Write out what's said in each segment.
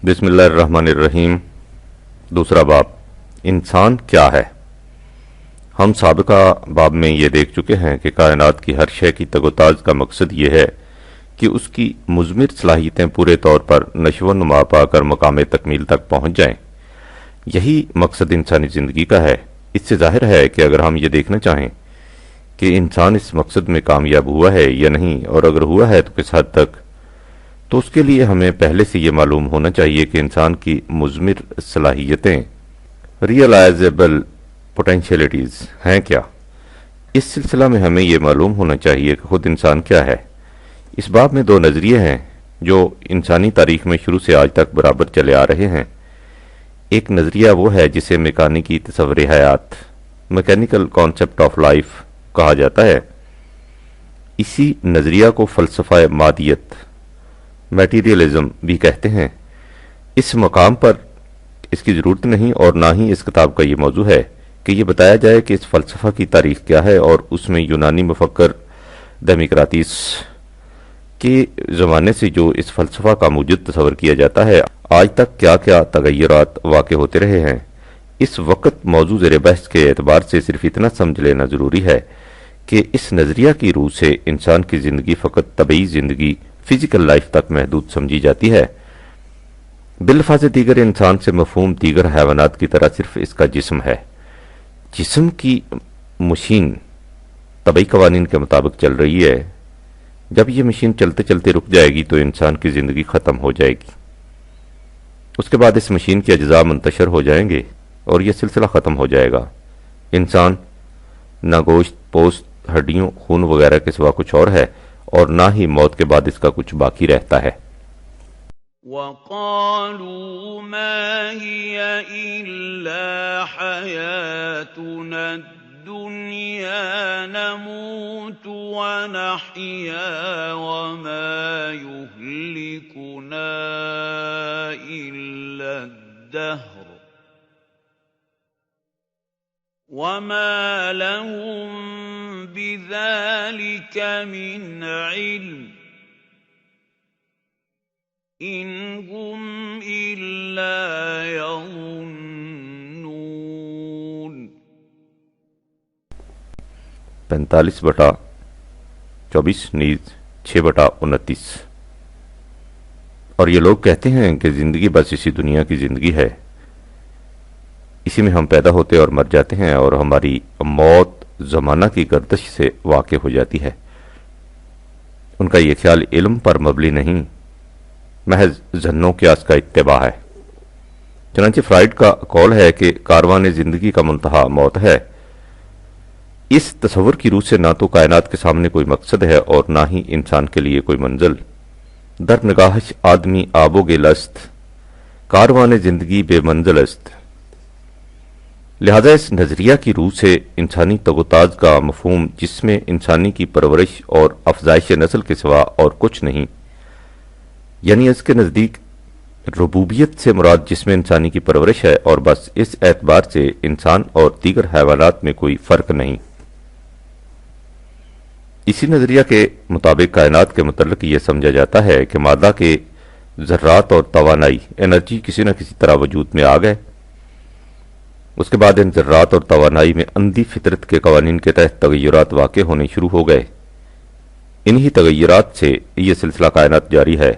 بسم اللہ الرحمن الرحیم۔ دوسرا باب، انسان کیا ہے؟ ہم سابقہ باب میں یہ دیکھ چکے ہیں کہ کائنات کی ہر شے کی تگ و تاز کا مقصد یہ ہے کہ اس کی مضمر صلاحیتیں پورے طور پر نشو و نما پا کر مقام تکمیل تک پہنچ جائیں۔ یہی مقصد انسانی زندگی کا ہے۔ اس سے ظاہر ہے کہ اگر ہم یہ دیکھنا چاہیں کہ انسان اس مقصد میں کامیاب ہوا ہے یا نہیں، اور اگر ہوا ہے تو کس حد تک، تو اس کے لیے ہمیں پہلے سے یہ معلوم ہونا چاہیے کہ انسان کی مضمر صلاحیتیں، ریئلائزیبل پوٹینشیلٹیز ہیں کیا۔ اس سلسلہ میں ہمیں یہ معلوم ہونا چاہیے کہ خود انسان کیا ہے۔ اس باب میں دو نظریے ہیں جو انسانی تاریخ میں شروع سے آج تک برابر چلے آ رہے ہیں۔ ایک نظریہ وہ ہے جسے میکانیکی تصور حیات، میکینیکل کانسیپٹ آف لائف کہا جاتا ہے۔ اسی نظریہ کو فلسفہ مادیت، میٹیریلزم بھی کہتے ہیں۔ اس مقام پر اس کی ضرورت نہیں اور نہ ہی اس کتاب کا یہ موضوع ہے کہ یہ بتایا جائے کہ اس فلسفہ کی تاریخ کیا ہے اور اس میں یونانی مفکر ڈیموکریٹس کے زمانے سے جو اس فلسفہ کا موجود تصور کیا جاتا ہے، آج تک کیا کیا تغیرات واقع ہوتے رہے ہیں۔ اس وقت موضوع زیر بحث کے اعتبار سے صرف اتنا سمجھ لینا ضروری ہے کہ اس نظریہ کی روح سے انسان کی زندگی فقط طبعی زندگی، فزیکل لائف تک محدود سمجھی جاتی ہے۔ بالفاظ دیگر انسان سے مفہوم دیگر حیوانات کی طرح صرف اس کا جسم ہے۔ جسم کی مشین طبعی قوانین کے مطابق چل رہی ہے۔ جب یہ مشین چلتے چلتے رک جائے گی تو انسان کی زندگی ختم ہو جائے گی۔ اس کے بعد اس مشین کے اجزاء منتشر ہو جائیں گے اور یہ سلسلہ ختم ہو جائے گا۔ انسان نہ گوشت، پوست، ہڈیوں، خون وغیرہ کے سوا کچھ اور ہے، اور نہ ہی موت کے بعد اس کا کچھ باقی رہتا ہے۔ وَقَالُوا مَا هِيَ إِلَّا حَيَاتُنَا الدُّنْيَا نَمُوتُ وَنَحْيَا وَمَا يُهْلِكُنَا إِلَّا الدَّهْرُ وَمَا لَهُم بِذَلِكَ مِنْ عِلْمٍ إِنْ هُمْ إِلَّا يَظُنُّونَ۔ 45/24 نیز 6/29۔ اور یہ لوگ کہتے ہیں کہ زندگی بس اسی دنیا کی زندگی ہے، اسی میں ہم پیدا ہوتے اور مر جاتے ہیں، اور ہماری موت زمانہ کی گردش سے واقع ہو جاتی ہے۔ ان کا یہ خیال علم پر مبنی نہیں، محض ظن و قیاس کا اتباع ہے۔ چنانچہ فرائیڈ کا قول ہے کہ کاروان زندگی کا منتہا موت ہے۔ اس تصور کی روح سے نہ تو کائنات کے سامنے کوئی مقصد ہے اور نہ ہی انسان کے لیے کوئی منزل۔ در نگاہش آدمی آب و گل است، کاروان زندگی بے منزل است۔ لہذا اس نظریہ کی روح سے انسانی تگ و تاز کا مفہوم جس میں انسانی کی پرورش اور افزائش نسل کے سوا اور کچھ نہیں، یعنی اس کے نزدیک ربوبیت سے مراد جسم انسانی کی پرورش ہے، اور بس اس اعتبار سے انسان اور دیگر حیوانات میں کوئی فرق نہیں۔ اسی نظریہ کے مطابق کائنات کے متعلق یہ سمجھا جاتا ہے کہ مادہ کے ذرات اور توانائی، انرجی کسی نہ کسی طرح وجود میں آ گئے۔ اس کے بعد ان ذرات اور توانائی میں اندھی فطرت کے قوانین کے تحت تغیرات واقع ہونے شروع ہو گئے۔ انہی تغیرات سے یہ سلسلہ کائنات جاری ہے۔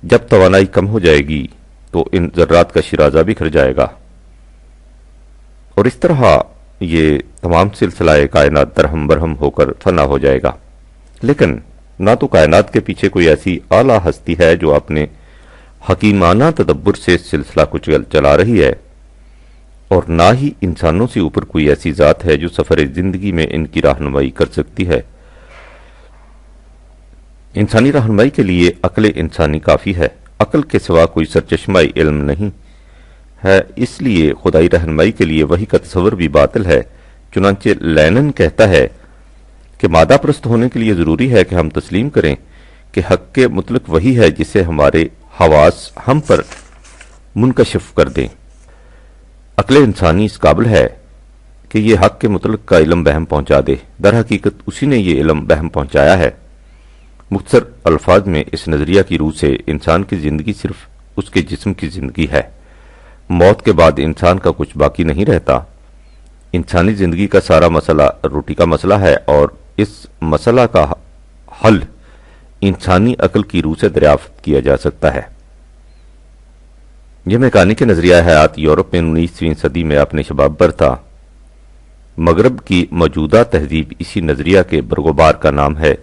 جب توانائی کم ہو جائے گی تو ان ذرات کا شیرازہ بکھر جائے گا، اور اس طرح یہ تمام سلسلہ کائنات درہم برہم ہو کر فنا ہو جائے گا۔ لیکن نہ تو کائنات کے پیچھے کوئی ایسی اعلیٰ ہستی ہے جو اپنے حکیمانہ تدبر سے اس سلسلہ کو چلا رہی ہے، اور نہ ہی انسانوں سے اوپر کوئی ایسی ذات ہے جو سفر زندگی میں ان کی رہنمائی کر سکتی ہے۔ انسانی رہنمائی کے لیے عقل انسانی کافی ہے۔ عقل کے سوا کوئی سرچشمہ علم نہیں ہے، اس لیے خدائی رہنمائی کے لیے وحی کا تصور بھی باطل ہے۔ چنانچہ لینن کہتا ہے کہ مادہ پرست ہونے کے لیے ضروری ہے کہ ہم تسلیم کریں کہ حق کے مطلق وہی ہے جسے ہمارے حواس ہم پر منکشف کر دیں۔ عقل انسانی اس قابل ہے کہ یہ حق کے مطلق کا علم بہم پہنچا دے۔ در حقیقت اسی نے یہ علم بہم پہنچایا ہے۔ مختصر الفاظ میں اس نظریہ کی روح سے انسان کی زندگی صرف اس کے جسم کی زندگی ہے۔ موت کے بعد انسان کا کچھ باقی نہیں رہتا۔ انسانی زندگی کا سارا مسئلہ روٹی کا مسئلہ ہے، اور اس مسئلہ کا حل انسانی عقل کی روح سے دریافت کیا جا سکتا ہے۔ یہ میکانک نظریہ حیات یورپ میں 19ویں صدی میں اپنے شباب پر تھا۔ مغرب کی موجودہ تہذیب اسی نظریہ کے برگوبار کا نام ہے،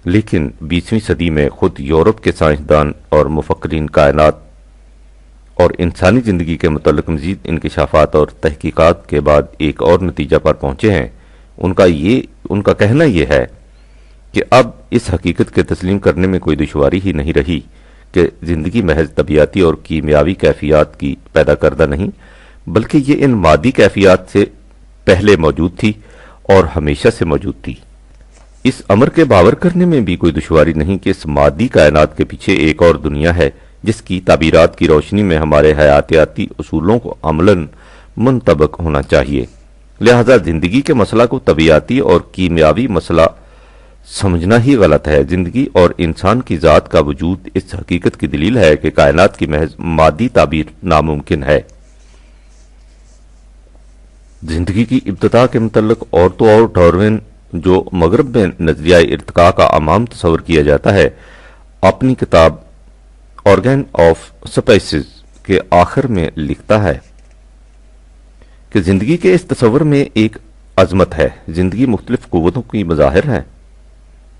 لیکن 20ویں صدی میں خود یورپ کے سائنسدان اور مفکرین کائنات اور انسانی زندگی کے متعلق مزید انکشافات اور تحقیقات کے بعد ایک اور نتیجہ پر پہنچے ہیں۔ ان کا کہنا یہ ہے کہ اب اس حقیقت کے تسلیم کرنے میں کوئی دشواری ہی نہیں رہی کہ زندگی محض طبیعتی اور کیمیاوی کیفیات کی پیدا کردہ نہیں، بلکہ یہ ان مادی کیفیات سے پہلے موجود تھی اور ہمیشہ سے موجود تھی۔ اس امر کے باور کرنے میں بھی کوئی دشواری نہیں کہ اس مادی کائنات کے پیچھے ایک اور دنیا ہے جس کی تعبیرات کی روشنی میں ہمارے حیاتیاتی اصولوں کو عملاً منطبق ہونا چاہیے۔ لہذا زندگی کے مسئلہ کو طبیعتی اور کیمیاوی مسئلہ سمجھنا ہی غلط ہے۔ زندگی اور انسان کی ذات کا وجود اس حقیقت کی دلیل ہے کہ کائنات کی محض مادی تعبیر ناممکن ہے۔ زندگی کی ابتدا کے متعلق اور تو اور ڈارون، جو مغرب میں نظریہ ارتقاء کا عام تصور کیا جاتا ہے، اپنی کتاب آرگن آف سپیسیز کے آخر میں لکھتا ہے کہ زندگی کے اس تصور میں ایک عظمت ہے۔ زندگی مختلف قوتوں کی مظاہر ہے۔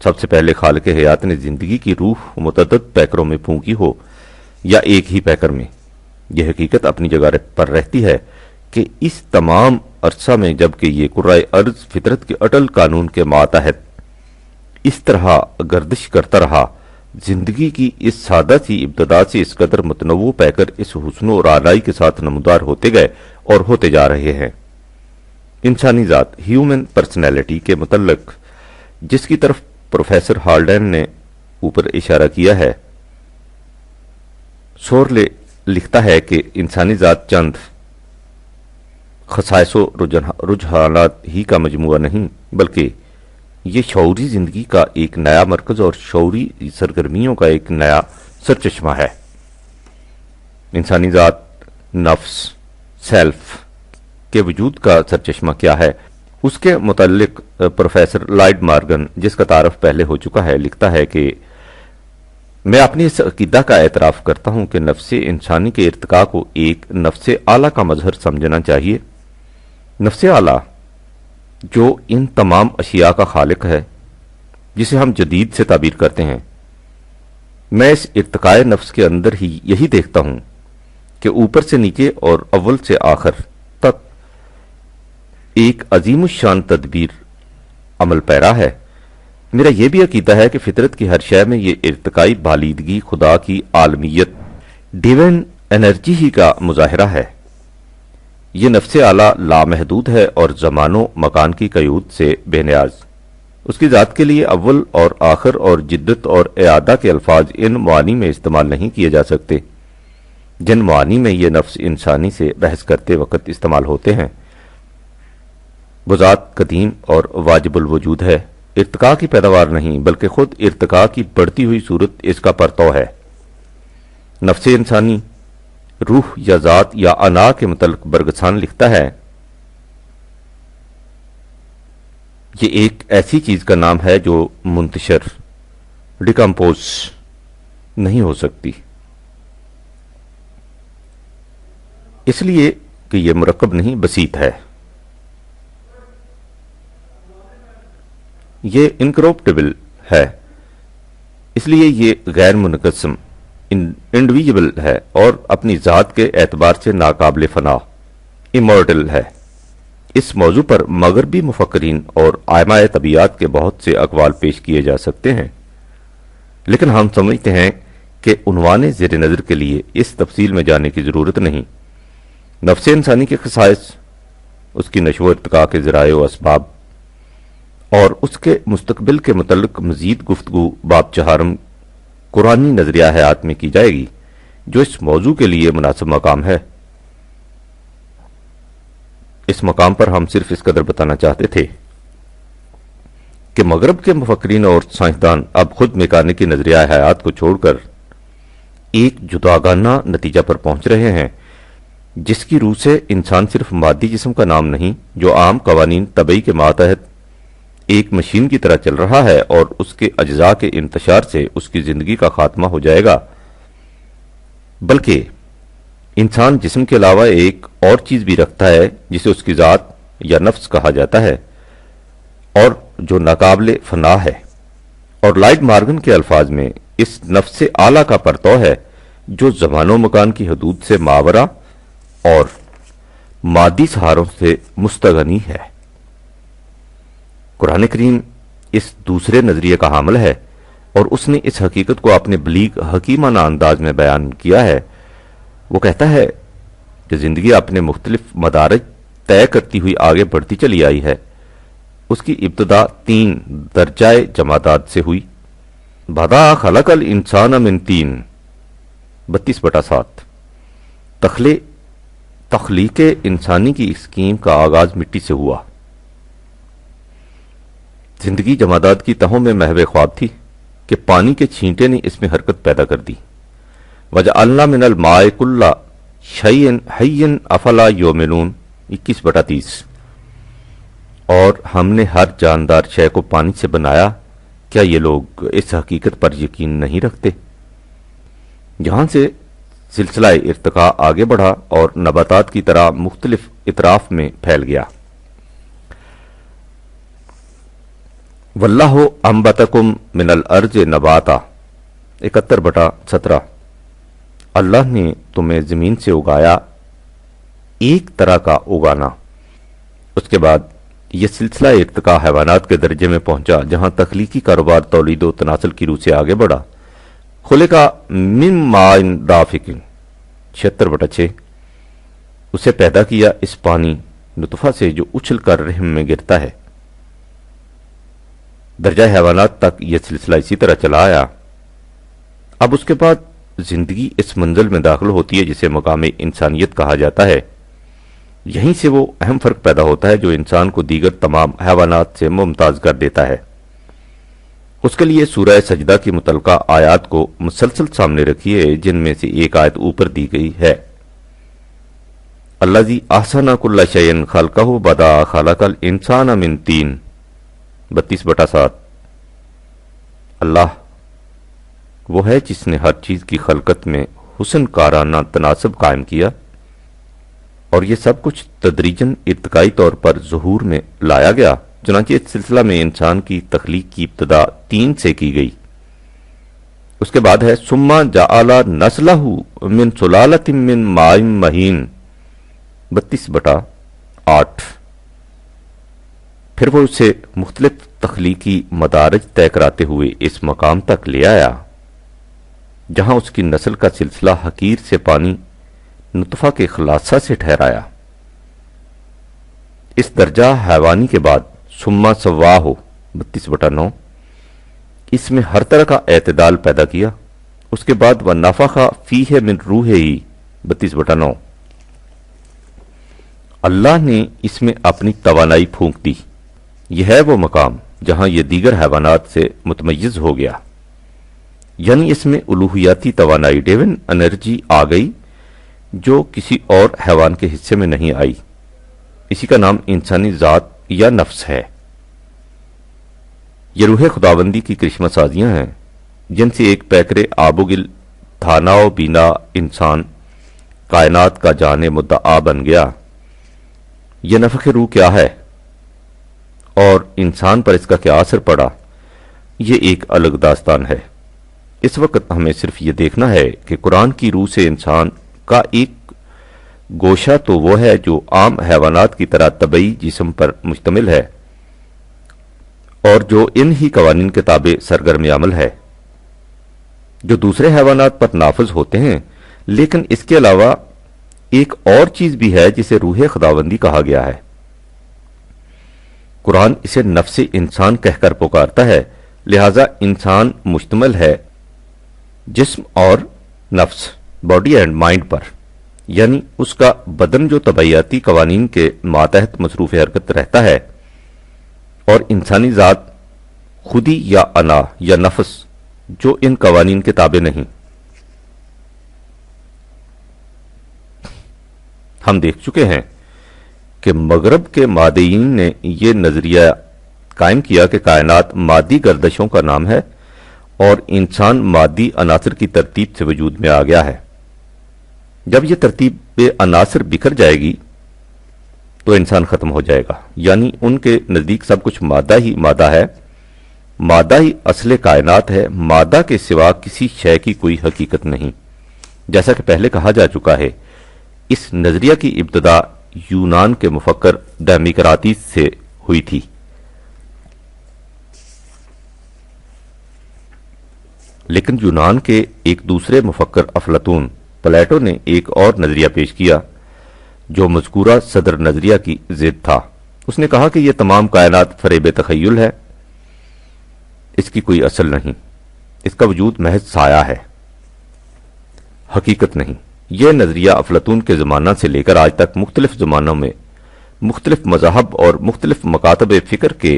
سب سے پہلے خالق حیات نے زندگی کی روح متعدد پیکروں میں پھونکی ہو یا ایک ہی پیکر میں، یہ حقیقت اپنی جگہ پر رہتی ہے کہ اس تمام عرصہ میں جبکہ یہ کرۂ ارض فطرت کے اٹل قانون کے ماتحت اس طرح گردش کرتا رہا، زندگی کی اس سادہ سی ابتدا سے اس قدر متنوع پیکر اس حسن و رعنائی کے ساتھ نمودار ہوتے گئے اور ہوتے جا رہے ہیں۔ انسانی ذات، ہیومن پرسنالٹی کے متعلق جس کی طرف پروفیسر ہالڈین نے اوپر اشارہ کیا ہے، سورلے لکھتا ہے کہ انسانی ذات چند خصائص و رجحانات ہی کا مجموعہ نہیں، بلکہ یہ شعوری زندگی کا ایک نیا مرکز اور شعوری سرگرمیوں کا ایک نیا سرچشمہ ہے۔ انسانی ذات، نفس، سیلف کے وجود کا سرچشمہ کیا ہے؟ اس کے متعلق پروفیسر لائیڈ مارگن، جس کا تعارف پہلے ہو چکا ہے، لکھتا ہے کہ میں اپنی اس عقیدہ کا اعتراف کرتا ہوں کہ نفس انسانی کے ارتقاء کو ایک نفس اعلیٰ کا مظہر سمجھنا چاہیے۔ نفس اعلیٰ جو ان تمام اشیاء کا خالق ہے، جسے ہم جدید سے تعبیر کرتے ہیں۔ میں اس ارتقاء نفس کے اندر ہی یہی دیکھتا ہوں کہ اوپر سے نیچے اور اول سے آخر تک ایک عظیم الشان تدبیر عمل پیرا ہے۔ میرا یہ بھی عقیدہ ہے کہ فطرت کی ہر شے میں یہ ارتقائی بالیدگی خدا کی عالمیت، ڈیوین انرجی ہی کا مظاہرہ ہے۔ یہ نفس اعلیٰ لامحدود ہے اور زمان و مکان کی قیود سے بے نیاز۔ اس کی ذات کے لیے اول اور آخر اور جدت اور اعادہ کے الفاظ ان معانی میں استعمال نہیں کیے جا سکتے جن معانی میں یہ نفس انسانی سے بحث کرتے وقت استعمال ہوتے ہیں۔ وہ ذات قدیم اور واجب الوجود ہے، ارتقاء کی پیداوار نہیں بلکہ خود ارتقاء کی بڑھتی ہوئی صورت اس کا پرتو ہے۔ نفس انسانی، روح یا ذات یا انا کے متعلق برگسان لکھتا ہے، یہ ایک ایسی چیز کا نام ہے جو منتشر، ڈیکمپوز نہیں ہو سکتی، اس لیے کہ یہ مرکب نہیں بسیط ہے۔ یہ انکروپٹیبل ہے، اس لیے یہ غیر منقسم، انڈیویجبل ہے اور اپنی ذات کے اعتبار سے ناقابل فنا، امورٹل ہے۔ اس موضوع پر مغربی مفکرین اور ائمہ طبیعیات کے بہت سے اقوال پیش کیے جا سکتے ہیں، لیکن ہم سمجھتے ہیں کہ عنوان زیر نظر کے لیے اس تفصیل میں جانے کی ضرورت نہیں۔ نفس انسانی کے خصائص، اس کی نشو و ارتقاء کے ذرائع و اسباب اور اس کے مستقبل کے متعلق مزید گفتگو باب چہارم قرآنی نظریہ حیات میں کی جائے گی، جو اس موضوع کے لیے مناسب مقام ہے۔ اس مقام پر ہم صرف اس قدر بتانا چاہتے تھے کہ مغرب کے مفکرین اور سائنسدان اب خود میکانکی نظریہ حیات کو چھوڑ کر ایک جداگانہ نتیجہ پر پہنچ رہے ہیں جس کی روح سے انسان صرف مادی جسم کا نام نہیں جو عام قوانین طبعی کے ماتحت ایک مشین کی طرح چل رہا ہے اور اس کے اجزاء کے انتشار سے اس کی زندگی کا خاتمہ ہو جائے گا، بلکہ انسان جسم کے علاوہ ایک اور چیز بھی رکھتا ہے جسے اس کی ذات یا نفس کہا جاتا ہے اور جو ناقابل فنا ہے، اور لائٹ مارگن کے الفاظ میں اس نفس اعلیٰ کا پرتو ہے جو زمان و مکان کی حدود سے ماورا اور مادی سہاروں سے مستغنی ہے۔ قرآن کریم اس دوسرے نظریے کا حامل ہے اور اس نے اس حقیقت کو اپنے بلیغ حکیمانہ انداز میں بیان کیا ہے۔ وہ کہتا ہے کہ زندگی اپنے مختلف مدارج طے کرتی ہوئی آگے بڑھتی چلی آئی ہے۔ اس کی ابتدا 3 درجۂ جمادات سے ہوئی۔ بدا خلق الانسان من طین 32/7 تخلیق انسانی کی اسکیم کا آغاز مٹی سے ہوا۔ زندگی جمادات کی تہوں میں محو خواب تھی کہ پانی کے چھینٹے نے اس میں حرکت پیدا کر دی۔ وَجَعَلْنَا مِنَ الْمَاءِ كُلَّ شَيْءٍ حَيٍّ أَفَلَا يُؤْمِنُونَ 21/30 اور ہم نے ہر جاندار شے کو پانی سے بنایا، کیا یہ لوگ اس حقیقت پر یقین نہیں رکھتے؟ یہاں سے سلسلہ ارتقاء آگے بڑھا اور نباتات کی طرح مختلف اطراف میں پھیل گیا۔ وَاللَّهُ أَنبَتَكُم مِّنَ الْأَرْضِ نَبَاتًا 71/17 اللہ نے تمہیں زمین سے اگایا ایک طرح کا اگانا۔ اس کے بعد یہ سلسلہ ارتقاء حیوانات کے درجے میں پہنچا جہاں تخلیقی کاروبار تولید و تناسل کی روح سے آگے بڑھا۔ خلقا من ماء دافق 76/6 اسے پیدا کیا اس پانی نطفہ سے جو اچھل کر رحم میں گرتا ہے۔ درجہ حیوانات تک یہ سلسلہ اسی طرح چلا آیا۔ اب اس کے بعد زندگی اس منزل میں داخل ہوتی ہے جسے مقام انسانیت کہا جاتا ہے۔ یہیں سے وہ اہم فرق پیدا ہوتا ہے جو انسان کو دیگر تمام حیوانات سے ممتاز کر دیتا ہے۔ اس کے لیے سورہ سجدہ کی متعلقہ آیات کو مسلسل سامنے رکھیے، جن میں سے ایک آیت اوپر دی گئی ہے۔ الذی احسن کل شیء خلقہ بدا خلق الانسان من طین 32/7 اللہ وہ ہے جس نے ہر چیز کی خلقت میں حسن کارانہ تناسب قائم کیا، اور یہ سب کچھ تدریجاً ارتقائی طور پر ظہور میں لایا گیا۔ چنانچہ اس سلسلہ میں انسان کی تخلیق کی ابتدا 3 سے کی گئی۔ اس کے بعد ہے ثم جعل نسلہ من سلالۃ من ماء مہین 32/8 پھر وہ اسے مختلف تخلیقی مدارج طے کراتے ہوئے اس مقام تک لے آیا جہاں اس کی نسل کا سلسلہ حقیر سے پانی نطفہ کے خلاصہ سے ٹھہرایا۔ اس درجہ حیوانی کے بعد ثم سواہ 32/9 اس میں ہر طرح کا اعتدال پیدا کیا۔ اس کے بعد وَنَفَخَ فِيهِ مِن رُوحِهِ 32/9 اللہ نے اس میں اپنی توانائی پھونک دی۔ یہ ہے وہ مقام جہاں یہ دیگر حیوانات سے متمیز ہو گیا، یعنی اس میں الوہیاتی توانائی ڈیون انرجی آ گئی جو کسی اور حیوان کے حصے میں نہیں آئی۔ اسی کا نام انسانی ذات یا نفس ہے۔ یہ روح خداوندی کی کرشمہ سازیاں ہیں جن سے ایک پیکرے آب و گل تھانا و بینا انسان کائنات کا جان مدعا بن گیا۔ یہ نفخ روح کیا ہے اور انسان پر اس کا کیا اثر پڑا، یہ ایک الگ داستان ہے۔ اس وقت ہمیں صرف یہ دیکھنا ہے کہ قرآن کی روح سے انسان کا ایک گوشہ تو وہ ہے جو عام حیوانات کی طرح طبعی جسم پر مشتمل ہے اور جو ان ہی قوانین کے تابع سرگرم عمل ہے جو دوسرے حیوانات پر نافذ ہوتے ہیں، لیکن اس کے علاوہ ایک اور چیز بھی ہے جسے روح خداوندی کہا گیا ہے۔ قرآن اسے نفس انسان کہہ کر پکارتا ہے، لہذا انسان مشتمل ہے جسم اور نفس باڈی اینڈ مائنڈ پر، یعنی اس کا بدن جو طبعیاتی قوانین کے ماتحت مصروف حرکت رہتا ہے، اور انسانی ذات خودی یا انا یا نفس جو ان قوانین کے تابع نہیں۔ ہم دیکھ چکے ہیں کہ مغرب کے مادیین نے یہ نظریہ قائم کیا کہ کائنات مادی گردشوں کا نام ہے اور انسان مادی عناصر کی ترتیب سے وجود میں آ گیا ہے۔ جب یہ ترتیب عناصر بکھر جائے گی تو انسان ختم ہو جائے گا، یعنی ان کے نزدیک سب کچھ مادہ ہی مادہ ہے، مادہ ہی اصل کائنات ہے، مادہ کے سوا کسی شے کی کوئی حقیقت نہیں۔ جیسا کہ پہلے کہا جا چکا ہے، اس نظریہ کی ابتدا یونان کے مفکر ڈیموکریٹس سے ہوئی تھی۔ لیکن یونان کے ایک دوسرے مفکر افلاطون پلیٹو نے ایک اور نظریہ پیش کیا جو مذکورہ صدر نظریہ کی ضد تھا۔ اس نے کہا کہ یہ تمام کائنات فریب تخیل ہے، اس کی کوئی اصل نہیں، اس کا وجود محض سایہ ہے، حقیقت نہیں۔ یہ نظریہ افلاطون کے زمانہ سے لے کر آج تک مختلف زمانوں میں مختلف مذاہب اور مختلف مکاتب فکر کے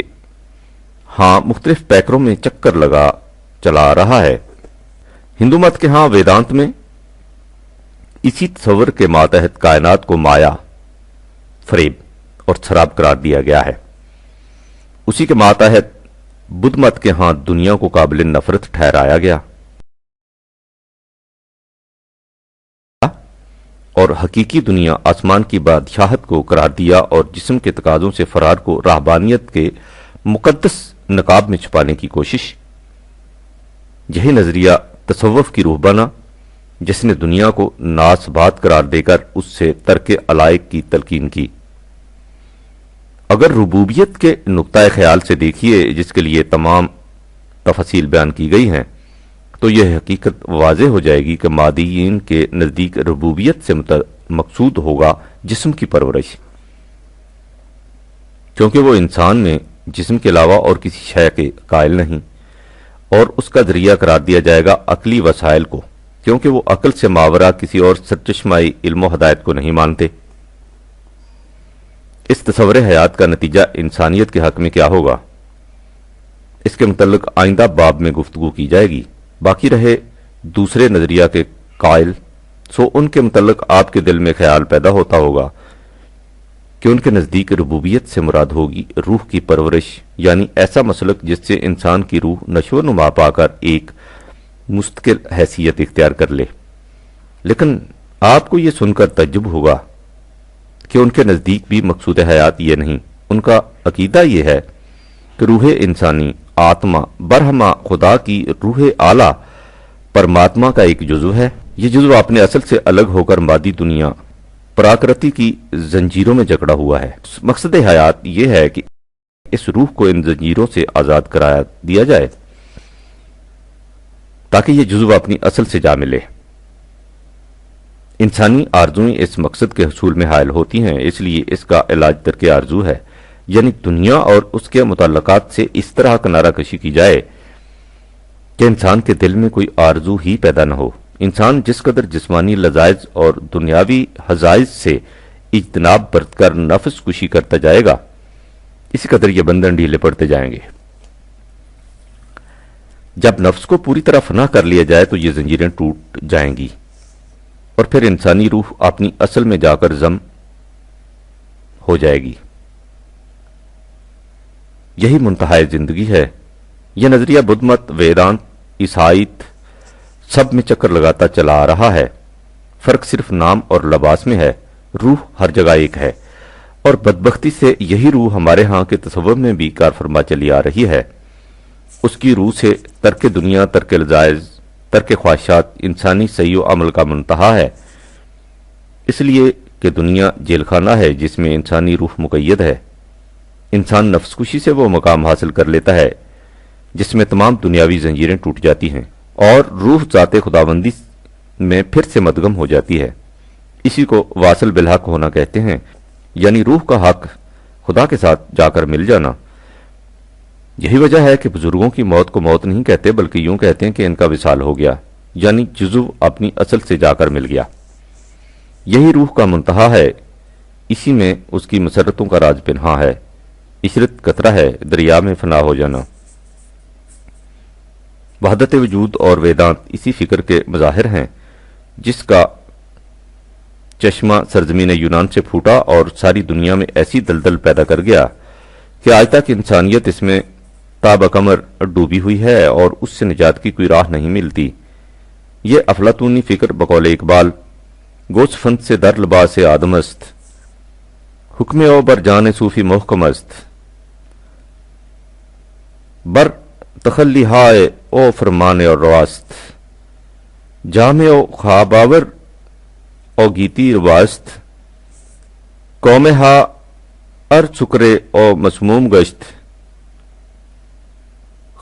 مختلف پیکروں میں چکر لگا چلا رہا ہے۔ ہندو مت کے ویدانت میں اسی تصور کے ماتحت کائنات کو مایا، فریب اور سراب قرار دیا گیا ہے۔ اسی کے ماتحت بدھ مت کے دنیا کو قابل نفرت ٹھہرایا گیا اور حقیقی دنیا آسمان کی بادشاہت کو قرار دیا اور جسم کے تقاضوں سے فرار کو رہبانیت کے مقدس نقاب میں چھپانے کی کوشش۔ یہی نظریہ تصوف کی روح بنا جس نے دنیا کو ناسبات قرار دے کر اس سے ترک علائق کی تلقین کی۔ اگر ربوبیت کے نقطۂ خیال سے دیکھیے جس کے لیے تمام تفاصیل بیان کی گئی ہیں تو یہ حقیقت واضح ہو جائے گی کہ مادیین کے نزدیک ربوبیت سے مقصود ہوگا جسم کی پرورش، کیونکہ وہ انسان میں جسم کے علاوہ اور کسی شے کے قائل نہیں، اور اس کا ذریعہ قرار دیا جائے گا عقلی وسائل کو، کیونکہ وہ عقل سے ماورا کسی اور سرچشمائی علم و ہدایت کو نہیں مانتے۔ اس تصور حیات کا نتیجہ انسانیت کے حق میں کیا ہوگا، اس کے متعلق آئندہ باب میں گفتگو کی جائے گی۔ باقی رہے دوسرے نظریہ کے قائل، سو ان کے متعلق آپ کے دل میں خیال پیدا ہوتا ہوگا کہ ان کے نزدیک ربوبیت سے مراد ہوگی روح کی پرورش، یعنی ایسا مسلک جس سے انسان کی روح نشو و نما پا کر ایک مستقل حیثیت اختیار کر لے۔ لیکن آپ کو یہ سن کر تعجب ہوگا کہ ان کے نزدیک بھی مقصود حیات یہ نہیں۔ ان کا عقیدہ یہ ہے کہ روح انسانی آتما برہما خدا کی روح اعلیٰ پرماتما کا ایک جزو ہے۔ یہ جزو اپنے اصل سے الگ ہو کر مادی دنیا پراکرتی کی زنجیروں میں جکڑا ہوا ہے۔ مقصد حیات یہ ہے کہ اس روح کو ان زنجیروں سے آزاد کرا دیا جائے تاکہ یہ جزو اپنی اصل سے جا ملے۔ انسانی آرزویں اس مقصد کے حصول میں حائل ہوتی ہیں، اس لیے اس کا علاج ترک آرزو ہے، یعنی دنیا اور اس کے متعلقات سے اس طرح کنارہ کشی کی جائے کہ انسان کے دل میں کوئی آرزو ہی پیدا نہ ہو۔ انسان جس قدر جسمانی لذائذ اور دنیاوی حظائظ سے اجتناب برت کر نفس کشی کرتا جائے گا، اسی قدر یہ بندھن ڈھیلے پڑتے جائیں گے۔ جب نفس کو پوری طرح فنا کر لیا جائے تو یہ زنجیریں ٹوٹ جائیں گی اور پھر انسانی روح اپنی اصل میں جا کر ضم ہو جائے گی۔ یہی منتہائے زندگی ہے۔ یہ نظریہ بدھ مت، ویدانت، عیسائیت سب میں چکر لگاتا چلا آ رہا ہے۔ فرق صرف نام اور لباس میں ہے، روح ہر جگہ ایک ہے، اور بدبختی سے یہی روح ہمارے کے تصور میں بھی کار فرما چلی آ رہی ہے۔ اس کی روح سے ترک دنیا، ترک لذائذ، ترک خواہشات انسانی صحیح و عمل کا منتہا ہے، اس لیے کہ دنیا جیل خانہ ہے جس میں انسانی روح مقید ہے۔ انسان نفس کشی سے وہ مقام حاصل کر لیتا ہے جس میں تمام دنیاوی زنجیریں ٹوٹ جاتی ہیں اور روح ذات خداوندی میں پھر سے مدغم ہو جاتی ہے۔ اسی کو واصل بالحق ہونا کہتے ہیں، یعنی روح کا حق خدا کے ساتھ جا کر مل جانا۔ یہی وجہ ہے کہ بزرگوں کی موت کو موت نہیں کہتے بلکہ یوں کہتے ہیں کہ ان کا وصال ہو گیا، یعنی جزو اپنی اصل سے جا کر مل گیا۔ یہی روح کا منتہا ہے، اسی میں اس کی مسرتوں کا راز پنہاں ہے۔ عشرت قطرہ ہے، دریا میں فنا ہو جانا۔ وحدت وجود اور ویدانت اسی فکر کے مظاہر ہیں جس کا چشمہ سرزمین یونان سے پھوٹا اور ساری دنیا میں ایسی دلدل پیدا کر گیا کہ آج تک انسانیت اس میں تاب کمر ڈوبی ہوئی ہے اور اس سے نجات کی کوئی راہ نہیں ملتی۔ یہ افلاطونی فکر بقول اقبال گوس فند سے در لباس آدم است، حکم او بر جان صوفی محکم است، بر تخلی ہائے او فرمان اور رواست، جامع او خواباور او گیتی رواست، قوم ہا ار چکرے او مسموم گشت،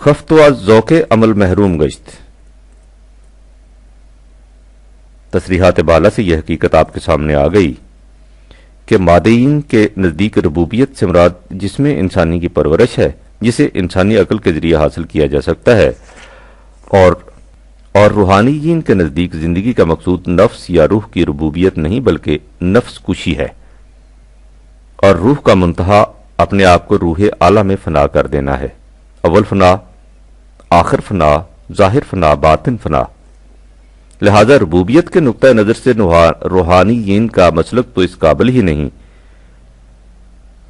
خفتو از ذوق عمل محروم گشت۔ تصریحات بالا سے یہ حقیقت آپ کے سامنے آ گئی کہ مادیین کے نزدیک ربوبیت سے مراد جس میں انسانی کی پرورش ہے، جسے انسانی عقل کے ذریعے حاصل کیا جا سکتا ہے، اور روحانیین کے نزدیک زندگی کا مقصود نفس یا روح کی ربوبیت نہیں بلکہ نفس کشی ہے، اور روح کا منتہا اپنے آپ کو روح اعلیٰ میں فنا کر دینا ہے۔ اول فنا، آخر فنا، ظاہر فنا، باطن فنا۔ لہذا ربوبیت کے نقطہ نظر سے روحانیین کا مسلک تو اس قابل ہی نہیں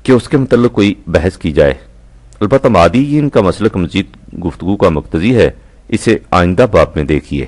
کہ اس کے متعلق کوئی بحث کی جائے۔ البتہ مادیین کا مسلک مزید گفتگو کا مقتضی ہے، اسے آئندہ باب میں دیکھیے۔